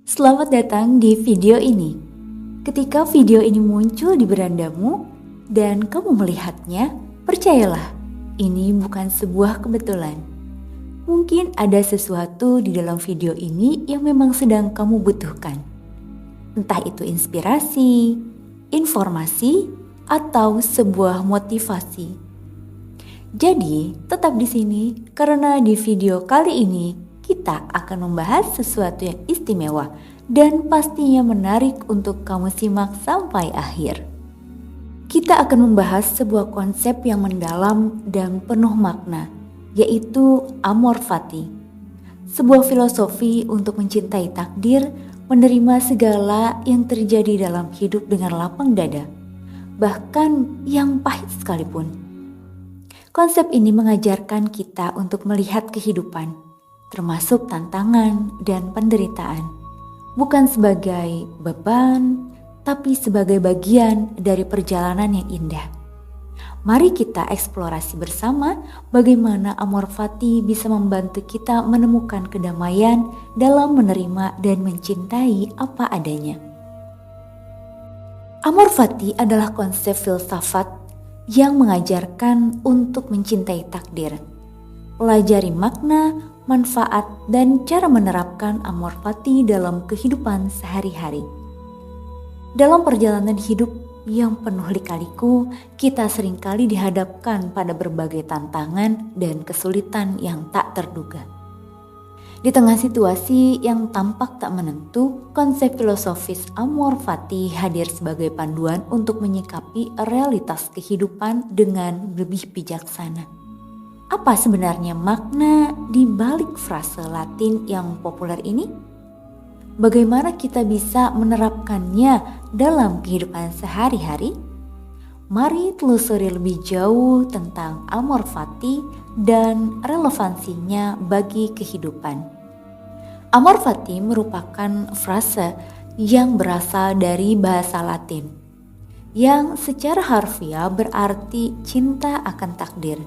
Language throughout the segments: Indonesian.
Selamat datang di video ini. Ketika video ini muncul di berandamu dan kamu melihatnya, percayalah, ini bukan sebuah kebetulan. Mungkin ada sesuatu di dalam video ini yang memang sedang kamu butuhkan. Entah itu inspirasi, informasi, atau sebuah motivasi. Jadi, tetap di sini karena di video kali ini kita akan membahas sesuatu yang istimewa dan pastinya menarik untuk kamu simak sampai akhir. Kita akan membahas sebuah konsep yang mendalam dan penuh makna, yaitu amor fati. Sebuah filosofi untuk mencintai takdir, menerima segala yang terjadi dalam hidup dengan lapang dada, bahkan yang pahit sekalipun. Konsep ini mengajarkan kita untuk melihat kehidupan, termasuk tantangan dan penderitaan, bukan sebagai beban, tapi sebagai bagian dari perjalanan yang indah. Mari kita eksplorasi bersama bagaimana amor fati bisa membantu kita menemukan kedamaian dalam menerima dan mencintai apa adanya. Amor fati adalah konsep filsafat yang mengajarkan untuk mencintai takdir, pelajari makna, manfaat, dan cara menerapkan amor fati dalam kehidupan sehari-hari. Dalam perjalanan hidup yang penuh lika-liku, kita seringkali dihadapkan pada berbagai tantangan dan kesulitan yang tak terduga. Di tengah situasi yang tampak tak menentu, konsep filosofis amor fati hadir sebagai panduan untuk menyikapi realitas kehidupan dengan lebih bijaksana. Apa sebenarnya makna di balik frase Latin yang populer ini? Bagaimana kita bisa menerapkannya dalam kehidupan sehari-hari? Mari telusuri lebih jauh tentang amor fati dan relevansinya bagi kehidupan. Amor fati merupakan frase yang berasal dari bahasa Latin, yang secara harfiah berarti cinta akan takdir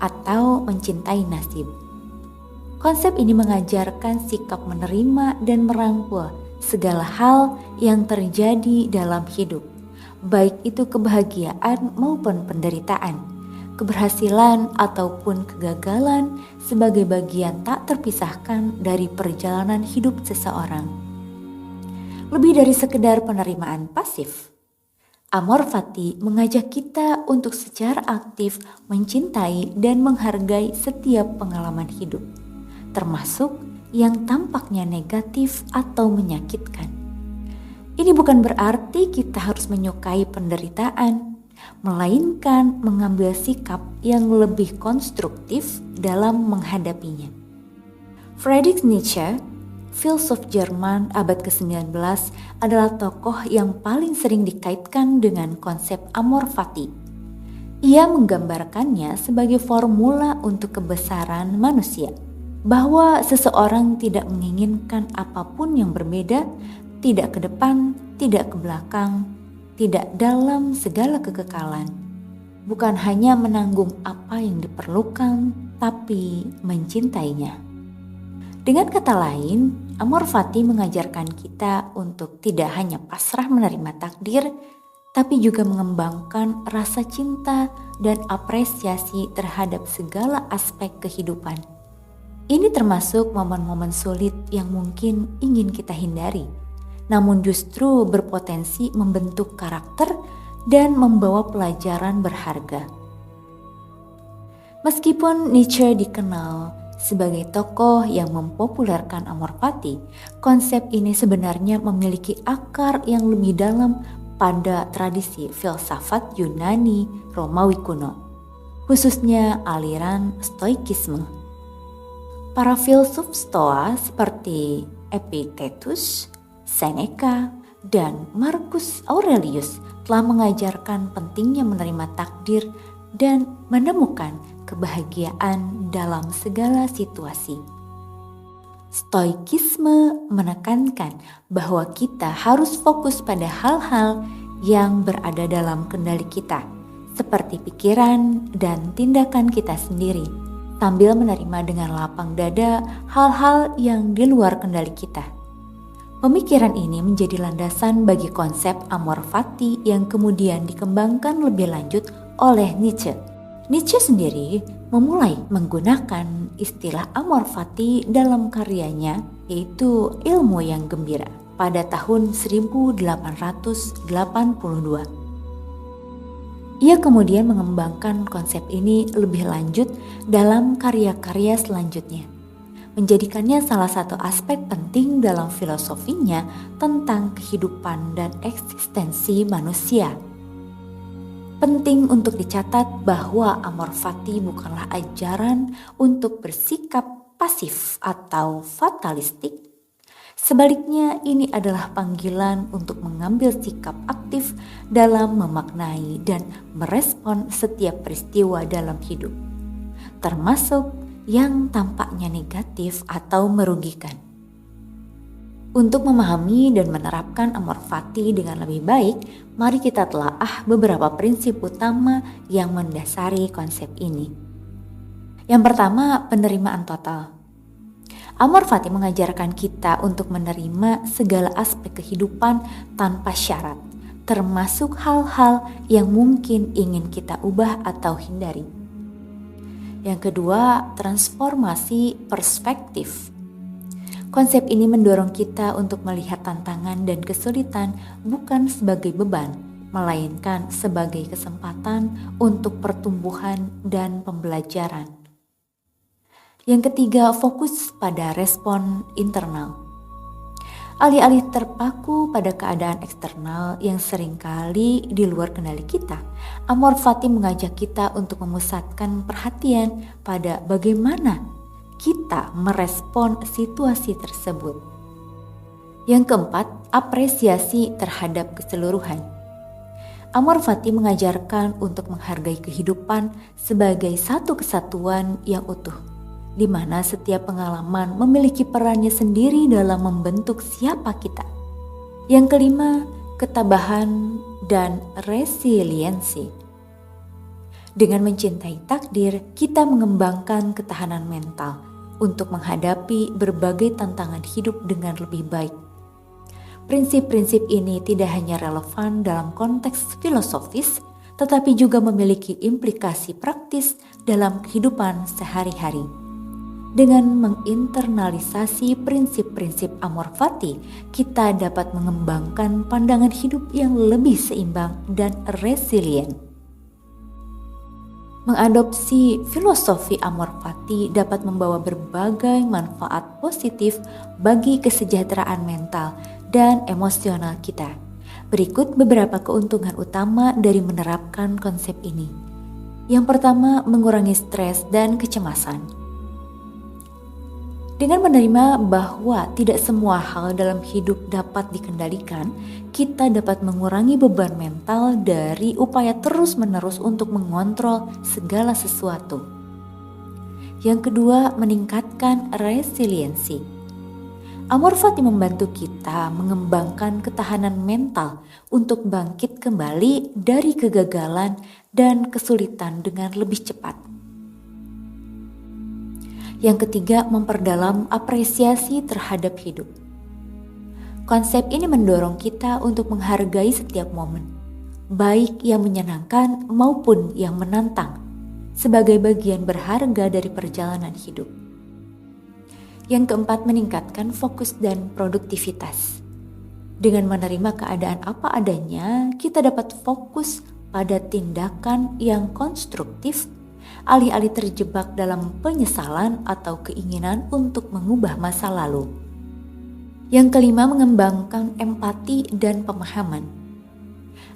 atau mencintai nasib. Konsep ini mengajarkan sikap menerima dan merangkul segala hal yang terjadi dalam hidup, baik itu kebahagiaan maupun penderitaan, keberhasilan ataupun kegagalan sebagai bagian tak terpisahkan dari perjalanan hidup seseorang. Lebih dari sekedar penerimaan pasif, amor fati mengajak kita untuk secara aktif mencintai dan menghargai setiap pengalaman hidup, termasuk yang tampaknya negatif atau menyakitkan. Ini bukan berarti kita harus menyukai penderitaan, melainkan mengambil sikap yang lebih konstruktif dalam menghadapinya. Friedrich Nietzsche, filsuf Jerman abad ke-19, adalah tokoh yang paling sering dikaitkan dengan konsep amor fati. Ia menggambarkannya sebagai formula untuk kebesaran manusia, bahwa seseorang tidak menginginkan apapun yang berbeda, tidak ke depan, tidak ke belakang, tidak dalam segala kekekalan, bukan hanya menanggung apa yang diperlukan, tapi mencintainya. Dengan kata lain, amor fati mengajarkan kita untuk tidak hanya pasrah menerima takdir, tapi juga mengembangkan rasa cinta dan apresiasi terhadap segala aspek kehidupan. Ini termasuk momen-momen sulit yang mungkin ingin kita hindari, namun justru berpotensi membentuk karakter dan membawa pelajaran berharga. Meskipun Nietzsche dikenal sebagai tokoh yang mempopulerkan amor fati, konsep ini sebenarnya memiliki akar yang lebih dalam pada tradisi filsafat Yunani Romawi kuno, khususnya aliran Stoikisme. Para filsuf Stoa seperti Epictetus, Seneca, dan Marcus Aurelius telah mengajarkan pentingnya menerima takdir dan menemukan kebahagiaan dalam segala situasi. Stoikisme menekankan bahwa kita harus fokus pada hal-hal yang berada dalam kendali kita, seperti pikiran dan tindakan kita sendiri, sambil menerima dengan lapang dada hal-hal yang di luar kendali kita. Pemikiran ini menjadi landasan bagi konsep amor fati yang kemudian dikembangkan lebih lanjut oleh Nietzsche. Nietzsche sendiri memulai menggunakan istilah amor fati dalam karyanya, yaitu Ilmu yang Gembira, pada tahun 1882. Ia kemudian mengembangkan konsep ini lebih lanjut dalam karya-karya selanjutnya, menjadikannya salah satu aspek penting dalam filosofinya tentang kehidupan dan eksistensi manusia. Penting untuk dicatat bahwa amor fati bukanlah ajaran untuk bersikap pasif atau fatalistik. Sebaliknya, ini adalah panggilan untuk mengambil sikap aktif dalam memaknai dan merespon setiap peristiwa dalam hidup, termasuk yang tampaknya negatif atau merugikan. Untuk memahami dan menerapkan amor fati dengan lebih baik, mari kita telaah beberapa prinsip utama yang mendasari konsep ini. Yang pertama, penerimaan total. Amor fati mengajarkan kita untuk menerima segala aspek kehidupan tanpa syarat, termasuk hal-hal yang mungkin ingin kita ubah atau hindari. Yang kedua, transformasi perspektif. Konsep ini mendorong kita untuk melihat tantangan dan kesulitan bukan sebagai beban, melainkan sebagai kesempatan untuk pertumbuhan dan pembelajaran. Yang ketiga, fokus pada respon internal. Alih-alih terpaku pada keadaan eksternal yang seringkali di luar kendali kita, amor fati mengajak kita untuk memusatkan perhatian pada bagaimana kita merespon situasi tersebut. Yang keempat, apresiasi terhadap keseluruhan. Amor fati mengajarkan untuk menghargai kehidupan sebagai satu kesatuan yang utuh, di mana setiap pengalaman memiliki perannya sendiri dalam membentuk siapa kita. Yang kelima, ketabahan dan resiliensi. Dengan mencintai takdir, kita mengembangkan ketahanan mental untuk menghadapi berbagai tantangan hidup dengan lebih baik. Prinsip-prinsip ini tidak hanya relevan dalam konteks filosofis, tetapi juga memiliki implikasi praktis dalam kehidupan sehari-hari. Dengan menginternalisasi prinsip-prinsip amor fati, kita dapat mengembangkan pandangan hidup yang lebih seimbang dan resilient. Mengadopsi filosofi amor fati dapat membawa berbagai manfaat positif bagi kesejahteraan mental dan emosional kita. Berikut beberapa keuntungan utama dari menerapkan konsep ini. Yang pertama, mengurangi stres dan kecemasan. Dengan menerima bahwa tidak semua hal dalam hidup dapat dikendalikan, kita dapat mengurangi beban mental dari upaya terus-menerus untuk mengontrol segala sesuatu. Yang kedua, meningkatkan resiliensi. Amor fati membantu kita mengembangkan ketahanan mental untuk bangkit kembali dari kegagalan dan kesulitan dengan lebih cepat. Yang ketiga, memperdalam apresiasi terhadap hidup. Konsep ini mendorong kita untuk menghargai setiap momen, baik yang menyenangkan maupun yang menantang, sebagai bagian berharga dari perjalanan hidup. Yang keempat, meningkatkan fokus dan produktivitas. Dengan menerima keadaan apa adanya, kita dapat fokus pada tindakan yang konstruktif, alih-alih terjebak dalam penyesalan atau keinginan untuk mengubah masa lalu. Yang kelima, mengembangkan empati dan pemahaman.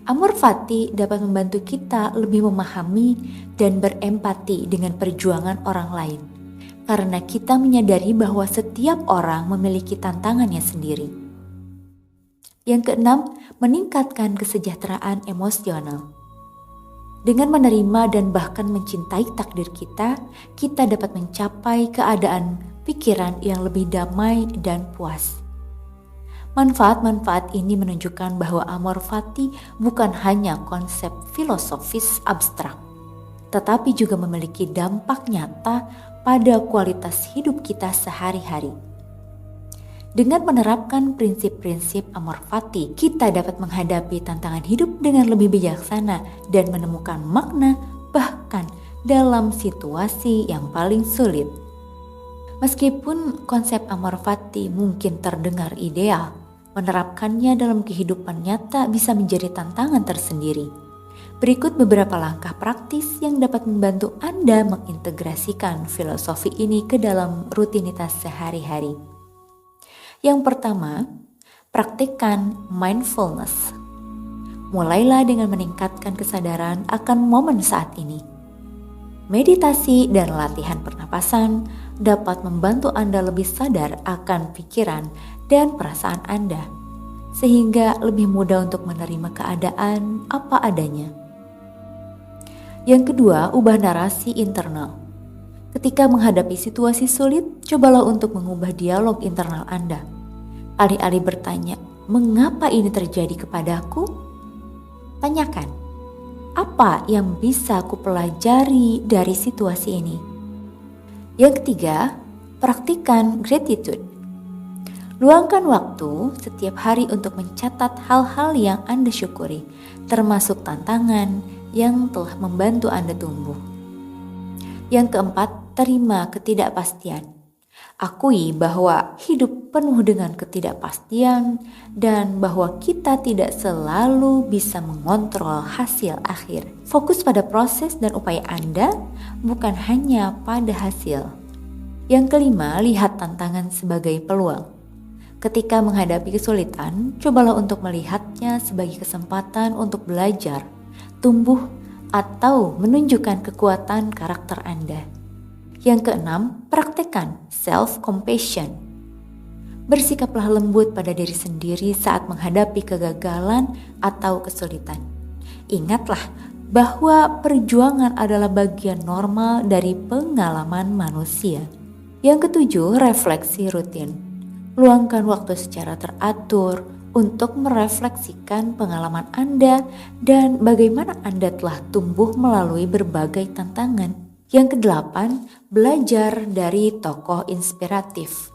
Amor fati dapat membantu kita lebih memahami dan berempati dengan perjuangan orang lain, karena kita menyadari bahwa setiap orang memiliki tantangannya sendiri. Yang keenam, meningkatkan kesejahteraan emosional. Dengan menerima dan bahkan mencintai takdir kita dapat mencapai keadaan pikiran yang lebih damai dan puas. Manfaat-manfaat ini menunjukkan bahwa amor fati bukan hanya konsep filosofis abstrak, tetapi juga memiliki dampak nyata pada kualitas hidup kita sehari-hari. Dengan menerapkan prinsip-prinsip Amor Fati, kita dapat menghadapi tantangan hidup dengan lebih bijaksana dan menemukan makna bahkan dalam situasi yang paling sulit. Meskipun konsep Amor Fati mungkin terdengar ideal, menerapkannya dalam kehidupan nyata bisa menjadi tantangan tersendiri. Berikut beberapa langkah praktis yang dapat membantu Anda mengintegrasikan filosofi ini ke dalam rutinitas sehari-hari. Yang pertama, praktikkan mindfulness. Mulailah dengan meningkatkan kesadaran akan momen saat ini. Meditasi dan latihan pernapasan dapat membantu Anda lebih sadar akan pikiran dan perasaan Anda, sehingga lebih mudah untuk menerima keadaan apa adanya. Yang kedua, ubah narasi internal. Ketika menghadapi situasi sulit, cobalah untuk mengubah dialog internal Anda. Alih-alih bertanya, "Mengapa ini terjadi kepadaku?" Tanyakan, "Apa yang bisa aku pelajari dari situasi ini?" Yang ketiga, praktikkan gratitude. Luangkan waktu setiap hari untuk mencatat hal-hal yang Anda syukuri, termasuk tantangan yang telah membantu Anda tumbuh. Yang keempat, terima ketidakpastian. Akui bahwa hidup penuh dengan ketidakpastian dan bahwa kita tidak selalu bisa mengontrol hasil akhir. Fokus pada proses dan upaya Anda, bukan hanya pada hasil. Yang kelima, lihat tantangan sebagai peluang. Ketika menghadapi kesulitan, cobalah untuk melihatnya sebagai kesempatan untuk belajar, tumbuh, atau menunjukkan kekuatan karakter Anda. Yang keenam, praktekkan self-compassion. Bersikaplah lembut pada diri sendiri saat menghadapi kegagalan atau kesulitan. Ingatlah bahwa perjuangan adalah bagian normal dari pengalaman manusia. Yang ketujuh, refleksi rutin. Luangkan waktu secara teratur untuk merefleksikan pengalaman Anda dan bagaimana Anda telah tumbuh melalui berbagai tantangan. Yang kedelapan, belajar dari tokoh inspiratif.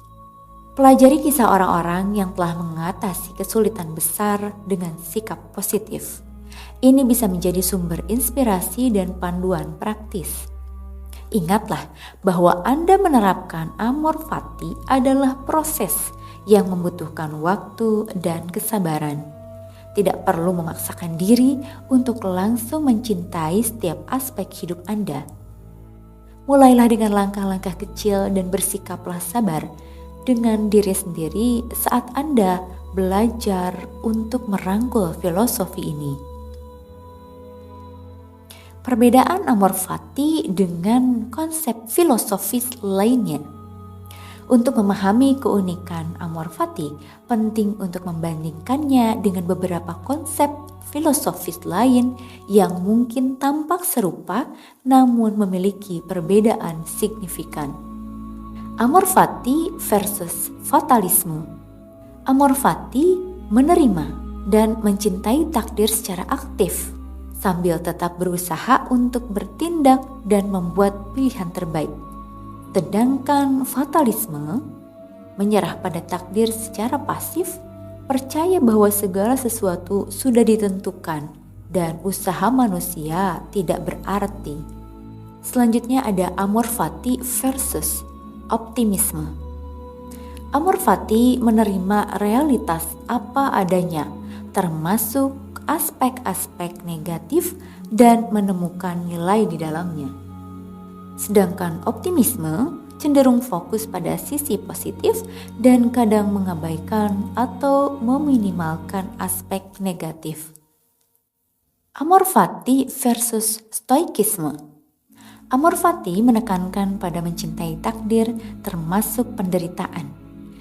Pelajari kisah orang-orang yang telah mengatasi kesulitan besar dengan sikap positif. Ini bisa menjadi sumber inspirasi dan panduan praktis. Ingatlah bahwa Anda menerapkan Amor Fati adalah proses yang membutuhkan waktu dan kesabaran. Tidak perlu memaksakan diri untuk langsung mencintai setiap aspek hidup Anda. Mulailah dengan langkah-langkah kecil dan bersikaplah sabar dengan diri sendiri saat Anda belajar untuk merangkul filosofi ini. Perbedaan Amor Fati dengan konsep filosofis lainnya. Untuk memahami keunikan Amor Fati, penting untuk membandingkannya dengan beberapa konsep filosofis lain yang mungkin tampak serupa namun memiliki perbedaan signifikan. Amor Fati versus fatalisme. Amor Fati menerima dan mencintai takdir secara aktif sambil tetap berusaha untuk bertindak dan membuat pilihan terbaik. Sedangkan fatalisme menyerah pada takdir secara pasif, percaya bahwa segala sesuatu sudah ditentukan dan usaha manusia tidak berarti. Selanjutnya ada Amor Fati versus optimisme. Amor Fati menerima realitas apa adanya, termasuk aspek-aspek negatif dan menemukan nilai di dalamnya. Sedangkan optimisme cenderung fokus pada sisi positif dan kadang mengabaikan atau meminimalkan aspek negatif. Amor Fati versus stoikisme. Amor Fati menekankan pada mencintai takdir termasuk penderitaan.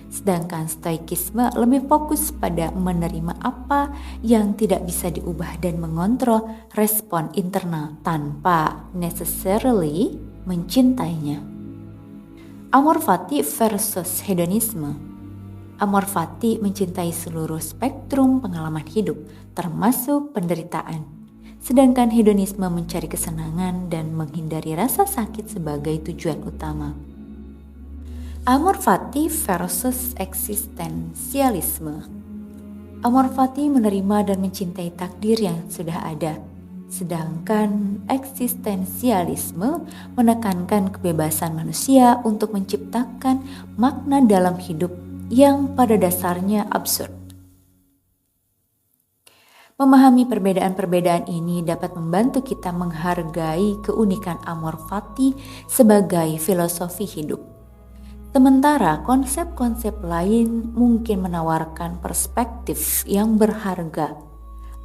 Sedangkan stoikisme lebih fokus pada menerima apa yang tidak bisa diubah dan mengontrol respon internal tanpa necessarily mencintainya. Amor Fati versus hedonisme. Amor Fati mencintai seluruh spektrum pengalaman hidup, termasuk penderitaan. Sedangkan hedonisme mencari kesenangan dan menghindari rasa sakit sebagai tujuan utama. Amor fati versus eksistensialisme. Amor fati menerima dan mencintai takdir yang sudah ada, sedangkan eksistensialisme menekankan kebebasan manusia untuk menciptakan makna dalam hidup yang pada dasarnya absurd. Memahami perbedaan-perbedaan ini dapat membantu kita menghargai keunikan amor fati sebagai filosofi hidup. Sementara konsep-konsep lain mungkin menawarkan perspektif yang berharga.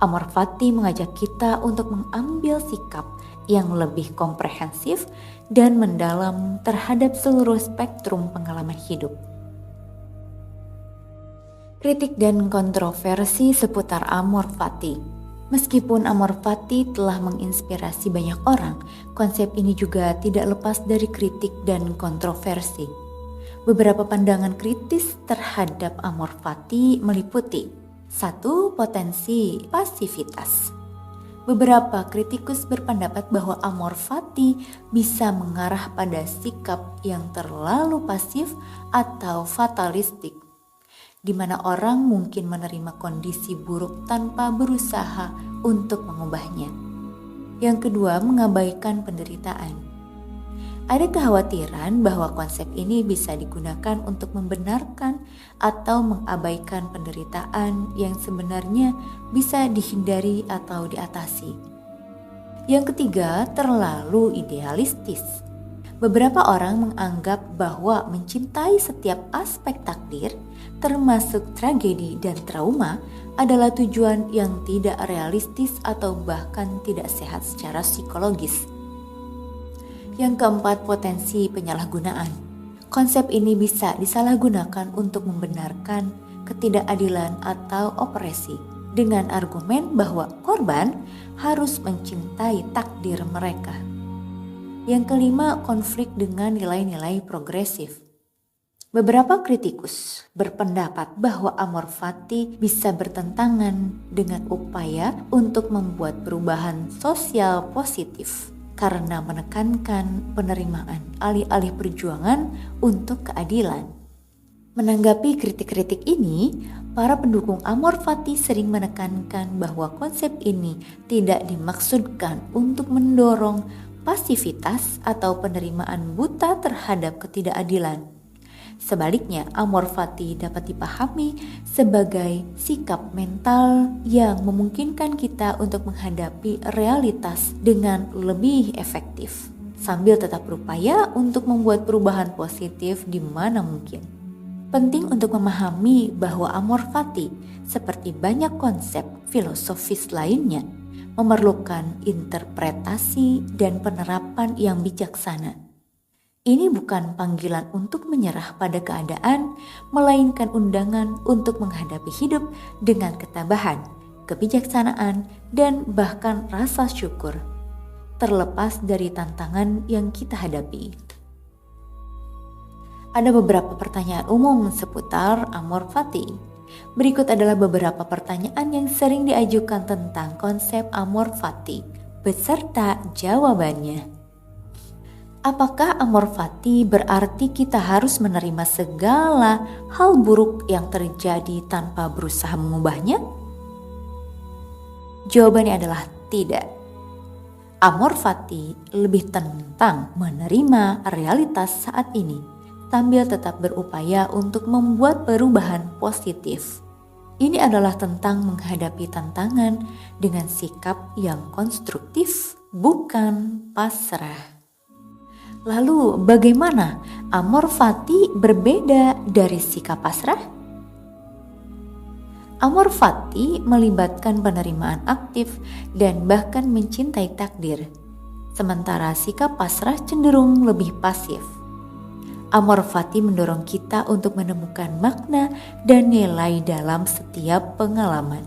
Amor fati mengajak kita untuk mengambil sikap yang lebih komprehensif dan mendalam terhadap seluruh spektrum pengalaman hidup. Kritik dan kontroversi seputar amor fati. Meskipun amor fati telah menginspirasi banyak orang, konsep ini juga tidak lepas dari kritik dan kontroversi. Beberapa pandangan kritis terhadap amor fati meliputi: 1. Potensi pasivitas. Beberapa kritikus berpendapat bahwa amor fati bisa mengarah pada sikap yang terlalu pasif atau fatalistik, di mana orang mungkin menerima kondisi buruk tanpa berusaha untuk mengubahnya. Yang kedua, mengabaikan penderitaan. Ada kekhawatiran bahwa konsep ini bisa digunakan untuk membenarkan atau mengabaikan penderitaan yang sebenarnya bisa dihindari atau diatasi. Yang ketiga, terlalu idealistis. Beberapa orang menganggap bahwa mencintai setiap aspek takdir, termasuk tragedi dan trauma, adalah tujuan yang tidak realistis atau bahkan tidak sehat secara psikologis. Yang keempat, potensi penyalahgunaan. Konsep ini bisa disalahgunakan untuk membenarkan ketidakadilan atau opresi dengan argumen bahwa korban harus mencintai takdir mereka. Yang kelima, konflik dengan nilai-nilai progresif. Beberapa kritikus berpendapat bahwa amor fati bisa bertentangan dengan upaya untuk membuat perubahan sosial positif karena menekankan penerimaan alih-alih perjuangan untuk keadilan. Menanggapi kritik-kritik ini, para pendukung amor fati sering menekankan bahwa konsep ini tidak dimaksudkan untuk mendorong pasivitas atau penerimaan buta terhadap ketidakadilan. Sebaliknya, amor fati dapat dipahami sebagai sikap mental yang memungkinkan kita untuk menghadapi realitas dengan lebih efektif, sambil tetap berupaya untuk membuat perubahan positif di mana mungkin. Penting untuk memahami bahwa amor fati, seperti banyak konsep filosofis lainnya, memerlukan interpretasi dan penerapan yang bijaksana. Ini bukan panggilan untuk menyerah pada keadaan, melainkan undangan untuk menghadapi hidup dengan ketabahan, kebijaksanaan, dan bahkan rasa syukur, terlepas dari tantangan yang kita hadapi. Ada beberapa pertanyaan umum seputar amor fati. Berikut adalah beberapa pertanyaan yang sering diajukan tentang konsep amor fati, beserta jawabannya. Apakah amor fati berarti kita harus menerima segala hal buruk yang terjadi tanpa berusaha mengubahnya? Jawabannya adalah tidak. Amor fati lebih tentang menerima realitas saat ini sambil tetap berupaya untuk membuat perubahan positif. Ini adalah tentang menghadapi tantangan dengan sikap yang konstruktif, bukan pasrah. Lalu bagaimana amor fati berbeda dari sikap pasrah? Amor fati melibatkan penerimaan aktif dan bahkan mencintai takdir, sementara sikap pasrah cenderung lebih pasif. Amor fati mendorong kita untuk menemukan makna dan nilai dalam setiap pengalaman.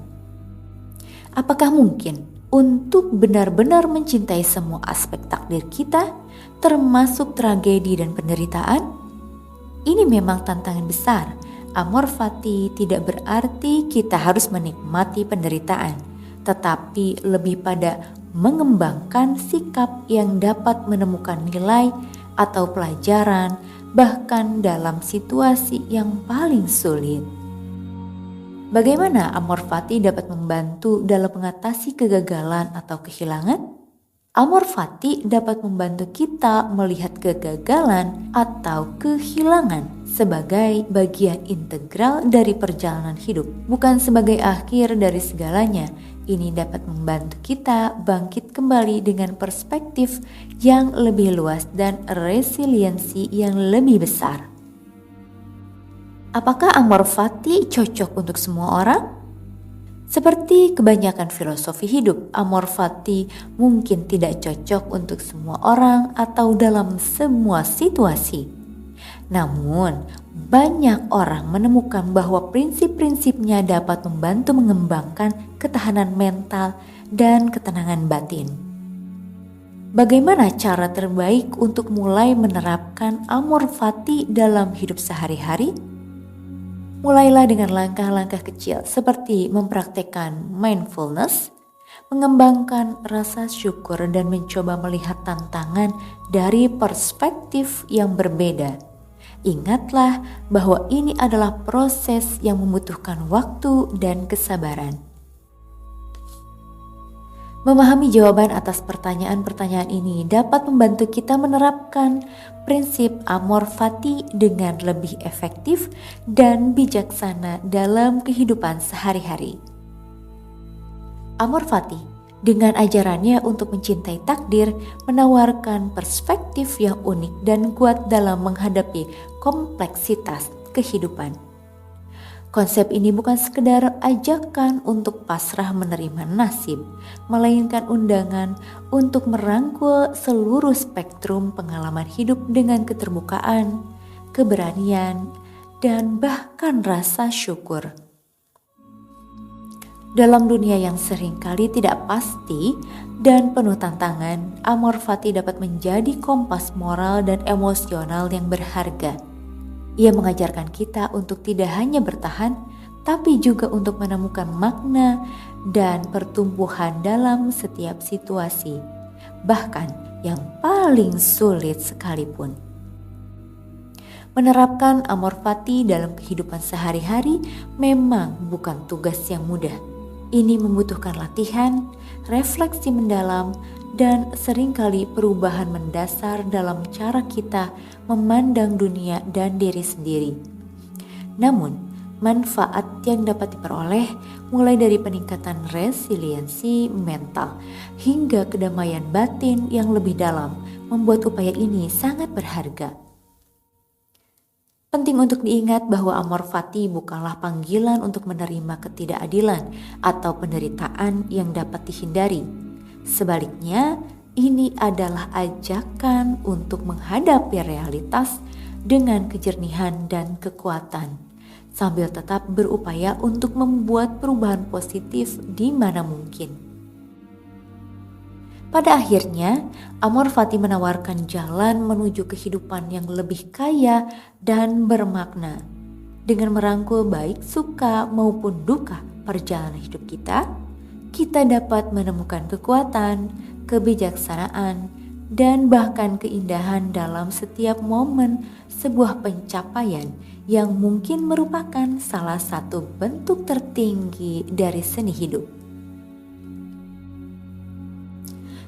Apakah mungkin untuk benar-benar mencintai semua aspek takdir kita, termasuk tragedi dan penderitaan? Ini memang tantangan besar. Amor fati tidak berarti kita harus menikmati penderitaan, tetapi lebih pada mengembangkan sikap yang dapat menemukan nilai atau pelajaran bahkan dalam situasi yang paling sulit. Bagaimana Amor Fati dapat membantu dalam mengatasi kegagalan atau kehilangan? Amor Fati dapat membantu kita melihat kegagalan atau kehilangan sebagai bagian integral dari perjalanan hidup, bukan sebagai akhir dari segalanya. Ini dapat membantu kita bangkit kembali dengan perspektif yang lebih luas dan resiliensi yang lebih besar. Apakah Amor Fati cocok untuk semua orang? Seperti kebanyakan filosofi hidup, Amor Fati mungkin tidak cocok untuk semua orang atau dalam semua situasi. Namun, banyak orang menemukan bahwa prinsip-prinsipnya dapat membantu mengembangkan ketahanan mental dan ketenangan batin. Bagaimana cara terbaik untuk mulai menerapkan Amor Fati dalam hidup sehari-hari? Mulailah dengan langkah-langkah kecil seperti mempraktekkan mindfulness, mengembangkan rasa syukur dan mencoba melihat tantangan dari perspektif yang berbeda. Ingatlah bahwa ini adalah proses yang membutuhkan waktu dan kesabaran. Memahami jawaban atas pertanyaan-pertanyaan ini dapat membantu kita menerapkan prinsip Amor Fati dengan lebih efektif dan bijaksana dalam kehidupan sehari-hari. Amor Fati dengan ajarannya untuk mencintai takdir menawarkan perspektif yang unik dan kuat dalam menghadapi kompleksitas kehidupan. Konsep ini bukan sekedar ajakan untuk pasrah menerima nasib, melainkan undangan untuk merangkul seluruh spektrum pengalaman hidup dengan keterbukaan, keberanian, dan bahkan rasa syukur. Dalam dunia yang seringkali tidak pasti dan penuh tantangan, Amor Fati dapat menjadi kompas moral dan emosional yang berharga. Ia mengajarkan kita untuk tidak hanya bertahan, tapi juga untuk menemukan makna dan pertumbuhan dalam setiap situasi, bahkan yang paling sulit sekalipun. Menerapkan Amor Fati dalam kehidupan sehari-hari memang bukan tugas yang mudah. Ini membutuhkan latihan, refleksi mendalam, dan seringkali perubahan mendasar dalam cara kita memandang dunia dan diri sendiri. Namun, manfaat yang dapat diperoleh mulai dari peningkatan resiliensi mental hingga kedamaian batin yang lebih dalam membuat upaya ini sangat berharga. Penting untuk diingat bahwa Amor Fati bukanlah panggilan untuk menerima ketidakadilan atau penderitaan yang dapat dihindari. Sebaliknya, ini adalah ajakan untuk menghadapi realitas dengan kejernihan dan kekuatan, sambil tetap berupaya untuk membuat perubahan positif di mana mungkin. Pada akhirnya, Amor Fati menawarkan jalan menuju kehidupan yang lebih kaya dan bermakna. Dengan merangkul baik suka maupun duka perjalanan hidup kita dapat menemukan kekuatan, kebijaksanaan, dan bahkan keindahan dalam setiap momen sebuah pencapaian yang mungkin merupakan salah satu bentuk tertinggi dari seni hidup.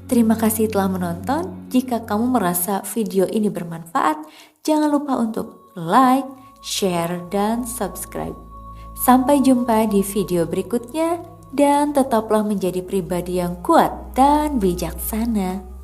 Terima kasih telah menonton. Jika kamu merasa video ini bermanfaat, jangan lupa untuk like, share, dan subscribe. Sampai jumpa di video berikutnya. Dan tetaplah menjadi pribadi yang kuat dan bijaksana.